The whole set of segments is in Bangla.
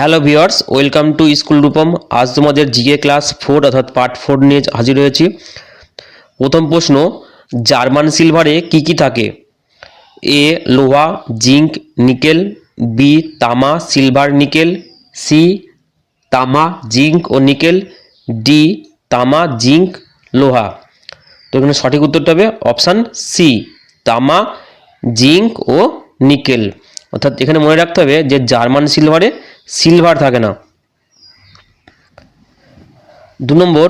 Hello viewers, welcome to school Rupam. আজ তোমাদের জিকে ক্লাস 4 অর্থাৎ পার্ট 4 নিয়ে হাজির হয়েছি। প্রথম প্রশ্ন, জার্মান সিলভারে কি কি থাকে? এ লোহা, জিঙ্ক, নিকেল। বি তামা, সিলভার, নিকেল। সি তামা, জিঙ্ক ও নিকেল। ডি তামা, জিঙ্ক, লোহা। তো এখানে সঠিক উত্তরটা হবে অপশান সি, তামা, জিঙ্ক ও নিকেল। অর্থাৎ এখানে মনে রাখতে হবে যে জার্মান সিলভারে সিলভার থাকে না। 2 নম্বর,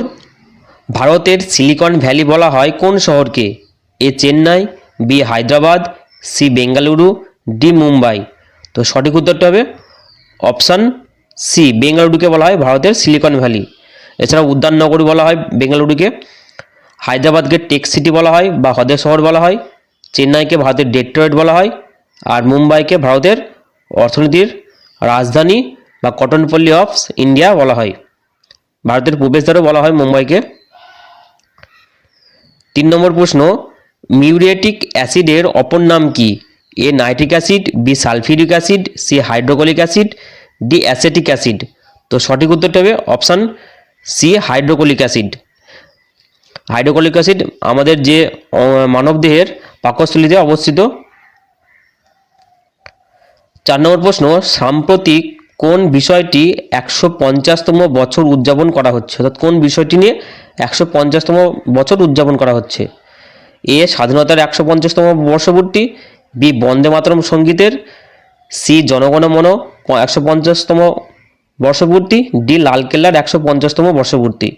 ভারতের সিলিকন ভ্যালি বলা হয় কোন শহরকে? A Chennai, B Hyderabad, C Bengaluru, D Mumbai. তো সঠিক উত্তরটা হবে অপশান সি, বেঙ্গালুরুকে বলা হয় ভারতের সিলিকন ভ্যালি। এছাড়া উদ্যাননগরী বলা হয় বেঙ্গালুরুকে। হায়দ্রাবাদকে টেক সিটি বলা হয় বা হ্রদের শহর বলা হয়। চেন্নাইকে ভারতের ডেট্রয়েট বলা হয়। আর মুম্বাইকে ভারতের অর্থনীতির রাজধানী বা কটনপল্লী অফ ইন্ডিয়া বলা হয়। ভারতের প্রবেশদ্বারও বলা হয় মুম্বাইকে। 3 নম্বর প্রশ্ন, মিউরেটিক অ্যাসিডের অপর নাম কি? A nitric acid, B sulphuric acid, C hydrochloric acid, D acetic acid. তো সঠিক উত্তরটা হবে option C, hydrochloric acid. Hydrochloric acid আমাদের যে মানবদেহের পাকস্থলীতে অবস্থিত। 4 নম্বর প্রশ্ন, সাম্প্রতিক কোন বিষয়টি 150তম বছর উদযাপন করা হচ্ছে? অর্থাৎ কোন বিষয়টি নিয়ে 150তম বছর উদযাপন করা হচ্ছে? এ স্বাধীনতার 150তম বর্ষপূর্তি, বি বন্দে মাতরম সঙ্গীতের, সি জনগণ মন 150তম বর্ষপূর্তি, ডি লালকেল্লার 150তম বর্ষপূর্তি।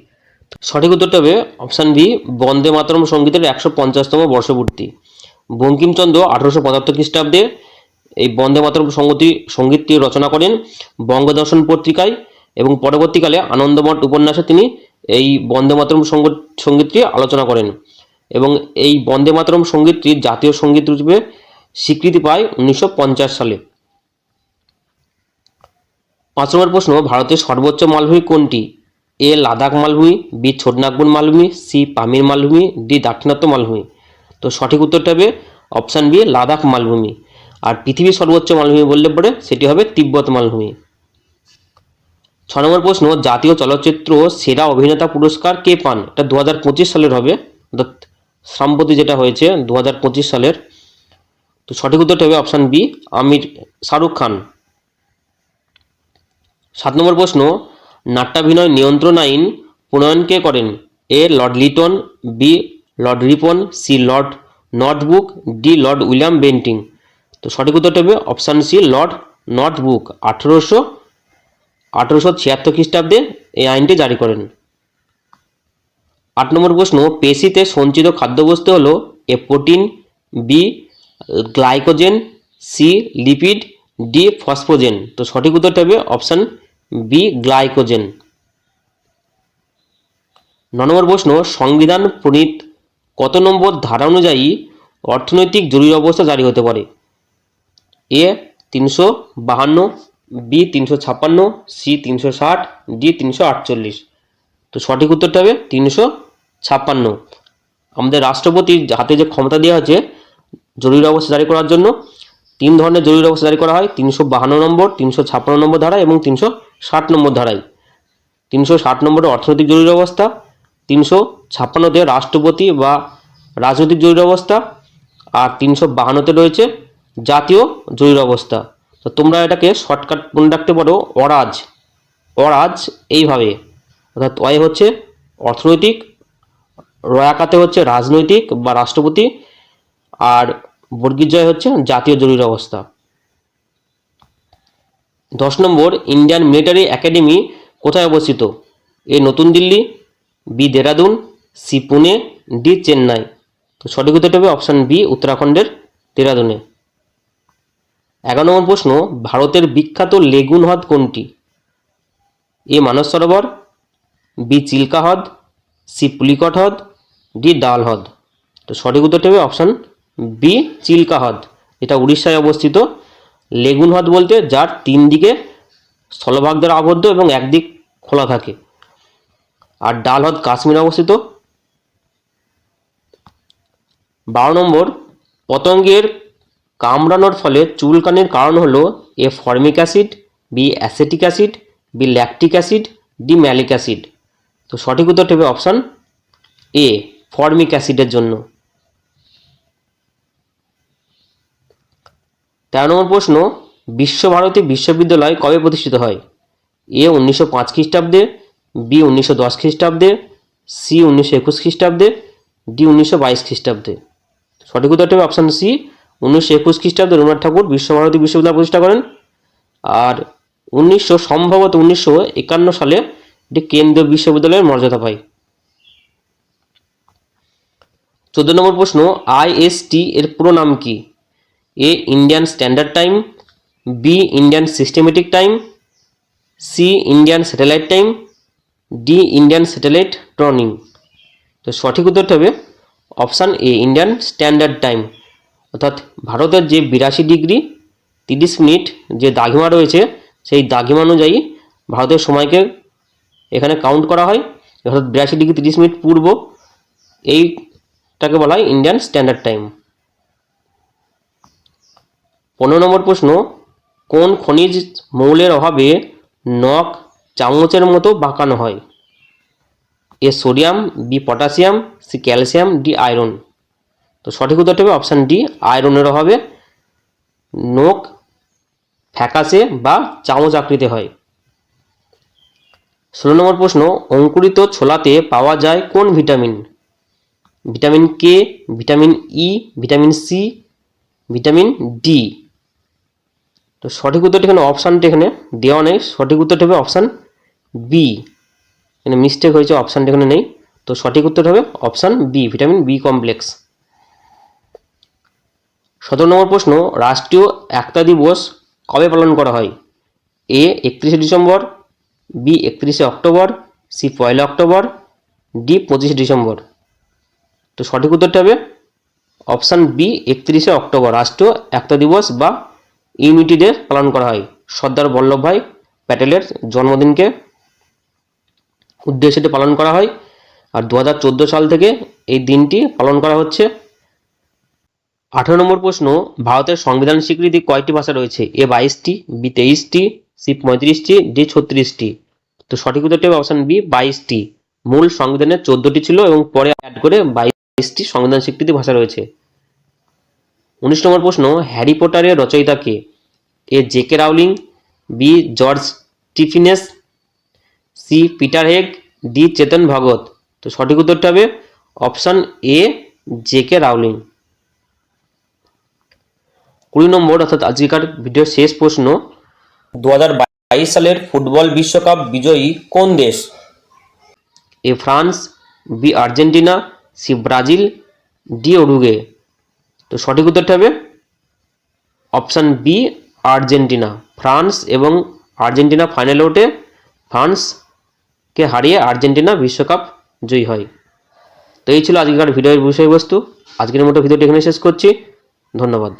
সঠিক উত্তরটা হবে অপশান বি, বন্দে মাতরম সঙ্গীতের 150তম বর্ষপূর্তি। বঙ্কিমচন্দ্র 1875 খ্রিস্টাব্দে এই বন্দে মাতরম সঙ্গীতটি রচনা করেন বঙ্গদর্শন পত্রিকায়, এবং পরবর্তীকালে আনন্দমঠ উপন্যাসে তিনি এই বন্দে মাতরম সঙ্গীতটি আলোচনা করেন, এবং এই বন্দে মাতরম সঙ্গীতটি জাতীয় সঙ্গীত রূপে স্বীকৃতি পায় 1950 সালে। 5 নম্বর প্রশ্ন, ভারতের সর্বোচ্চ মালভূমি কোনটি? এ লাদাখ মালভূমি, বি ছোটনাগপুর মালভূমি, সি পামির মালভূমি, ডি দাক্ষিণাত্য মালভূমি। তো সঠিক উত্তরটা হবে অপশান বি, লাদাখ মালভূমি। আর পৃথিবীর সর্বোচ্চ মালভূমি বললে পরে সেটি হবে তিব্বত মালভূমি। 6 নম্বর প্রশ্ন, জাতীয় চলচ্চিত্র সেরা অভিনেতা পুরস্কার কে পান? এটা 2025 সালের হবে, অর্থাৎ সম্প্রতি যেটা হয়েছে 2025 সালের। তো সঠিক উত্তরটা হবে অপশান বি, শাহরুখ খান। 7 নম্বর প্রশ্ন, নাট্যাভিনয় নিয়ন্ত্রণ আইন প্রণয়ন কে করেন? A lord Lytton, B lord Ripon, C lord Northbrook, D lord William Bentinck. তো সঠিক উত্তরটা হবে অপশান সি, লর্ড নর্থব্রুক 1876 খ্রিস্টাব্দে এই আইনটি জারি করেন। 8 নম্বর প্রশ্ন, পেশিতে সঞ্চিত খাদ্যবস্তু হলো A protein, B glycogen, C lipid, D phosphagen. তো সঠিক উত্তরটা হবে অপশান বি, গ্লাইকোজেন। 9 নম্বর প্রশ্ন, সংবিধান প্রণীত কত নম্বর ধারা অনুযায়ী অর্থনৈতিক জরুরি অবস্থা জারি হতে পারে? এ 352, বি 356, সি 360, ডি 348। তো সঠিক উত্তরটা হবে 356। আমাদের রাষ্ট্রপতির হাতে যে ক্ষমতা দেওয়া হয়েছে জরুরি অবস্থা জারি করার জন্য, 3 ধরনের জরুরি অবস্থা জারি করা হয়, 352 নম্বর, 356 নম্বর ধারা এবং 360 নম্বর ধারায়। 360 নম্বরে অর্থনৈতিক জরুরি অবস্থা, 356তে রাষ্ট্রপতি বা রাজনৈতিক জরুরি অবস্থা, আর 352তে রয়েছে জাতীয় জরুরি অবস্থা। তো তোমরা এটাকে শর্টকাট মনে রাখতে পারো অরাজ। অরাজ এইভাবে, অর্থাৎ অয় হচ্ছে অর্থনৈতিক, রয়াকাতে হচ্ছে রাজনৈতিক বা রাষ্ট্রপতি, আর বর্গীর জয় হচ্ছে জাতীয় জরুরি অবস্থা। 10 নম্বর, ইন্ডিয়ান মিলিটারি একাডেমি কোথায় অবস্থিত? এ নতুন Delhi, B Dehradun, C Pune, D Chennai. তো সঠিক উত্তরটা হবে অপশান বি, উত্তরাখণ্ডের দেরাদুনে। 11 নম্বর প্রশ্ন, ভারতের বিখ্যাত লেগুন হ্রদ কোনটি? এ মানস সরোবর, বি চিল্কা হ্রদ, সি পুলিকট হ্রদ, ডি ডাল হ্রদ। তো সঠিক উত্তরটা হবে অপশান বি, চিল্কা হ্রদ। এটা উড়িষ্যায় অবস্থিত। লেগুন হ্রদ বলতে যার 3 দিকে স্থলভাগ দ্বারা আবদ্ধ এবং একদিক খোলা থাকে। আর ডাল হ্রদ কাশ্মীরে অবস্থিত। 12 নম্বর, পতঙ্গের কামড়ানোর ফলে চুলকানির কারণ হলো A formic acid, B acetic acid, B lactic acid, D malic acid. তো সঠিক উত্তরটি হবে অপশান এ, ফর্মিক অ্যাসিডের জন্য। 13 নম্বর প্রশ্ন, বিশ্বভারতী বিশ্ববিদ্যালয় কবে প্রতিষ্ঠিত হয়? এ 1905 খ্রিস্টাব্দে, বি 1910 খ্রিস্টাব্দে, সি 1921 খ্রিস্টাব্দে, ডি 1922 খ্রিস্টাব্দে। সঠিক উত্তরটি হবে অপশান সি, 1921 খ্রিস্টাব্দে রবীন্দ্রনাথ ঠাকুর বিশ্বভারতী বিশ্ববিদ্যালয় প্রতিষ্ঠা করেন। আর সম্ভবত 1951 সালে এটি কেন্দ্রীয় বিশ্ববিদ্যালয়ের মর্যাদা পায়। 14 নম্বর প্রশ্ন, IST এর পুরো নাম কি? A Indian standard time, B Indian systematic time, C Indian satellite time, D Indian satellite turning. তো সঠিক উত্তরটা হবে option A, Indian standard time. অর্থাৎ ভারতের যে 82 ডিগ্রি 30 মিনিট যে দ্রাঘিমা রয়েছে, সেই দ্রাঘিমা অনুযায়ী ভারতের সময়কে এখানে কাউন্ট করা হয়। অর্থাৎ 82 ডিগ্রি 30 মিনিট পূর্ব, এইটাকে বলা হয় ইন্ডিয়ান স্ট্যান্ডার্ড টাইম। 15 নম্বর প্রশ্ন, কোন খনিজ মৌলের অভাবে নখ চামচের মতো বাঁকানো হয়? A sodium, B potassium, C calcium, D iron. তো সঠিক উত্তরটি হবে অপশান ডি, আয়রনের অভাবে নখ ফ্যাকাশে বা চামচ আকৃতি হয়। 16 নম্বর প্রশ্ন, অঙ্কুরিত ছোলাতে পাওয়া যায় কোন vitamin? Vitamin K, vitamin E, vitamin C, vitamin D. তো সঠিক উত্তরটি এখানে অপশানটি এখানে দেওয়া নেই। সঠিক উত্তরটি হবে অপশান বি, এখানে মিস্টেক হয়েছে, অপশানটি এখানে নেই। তো সঠিক উত্তর হবে option B, vitamin B complex. 17 নম্বর প্রশ্ন, রাষ্ট্রীয় একতা দিবস কবে পালন করা হয়? এ 31শে ডিসেম্বর, বি 31শে অক্টোবর, সি 1 অক্টোবর, ডি 25শে ডিসেম্বর। তো সঠিক উত্তরটা হবে অপশান বি, 31শে অক্টোবর রাষ্ট্রীয় একতা দিবস বা ইউনিটি ডে পালন করা হয়। সর্দার বল্লভভাই প্যাটেলের জন্মদিনকে উদ্দেশ্যে পালন করা হয়। আর 2014 সাল থেকে এই দিনটি পালন করা হচ্ছে। 18 নম্বর প্রশ্ন, ভারতের সংবিধান স্বীকৃতি কয়টি ভাষা রয়েছে? এ 22টি, বি 23টি, সি 35টি, ডি 36টি। তো সঠিক উত্তরটি হবে অপশান বি, 22টি। মূল সংবিধানে 14টি ছিল এবং পরে অ্যাড করে 22টি সংবিধান স্বীকৃতি ভাষা রয়েছে। 19 নম্বর প্রশ্ন, হ্যারি পটারের রচয়িতা কে? A J K. Rowling, B George টিফিনেস, C Peter Hegg, D Chetan Bhagat. তো সঠিক উত্তরটা হবে অপশান এ, জে.কে. রাউলিং। 20 নম্বর অর্থাৎ আজকের ভিডিওর শেষ প্রশ্ন, 2022 সালের ফুটবল বিশ্বকাপ বিজয়ী কোন দেশ? A France, B Argentina, C Brazil, D Uruguay. তো সঠিক উত্তরটা হবে অপশান বি, আর্জেন্টিনা। ফ্রান্স এবং আর্জেন্টিনা ফাইনালে ওঠে, ফ্রান্সকে হারিয়ে আর্জেন্টিনা বিশ্বকাপ জয়ী হয়। তো এই ছিল আজকের ভিডিওর বিষয়বস্তু। আজকের মতো ভিডিওটি এখানে শেষ করছি। ধন্যবাদ।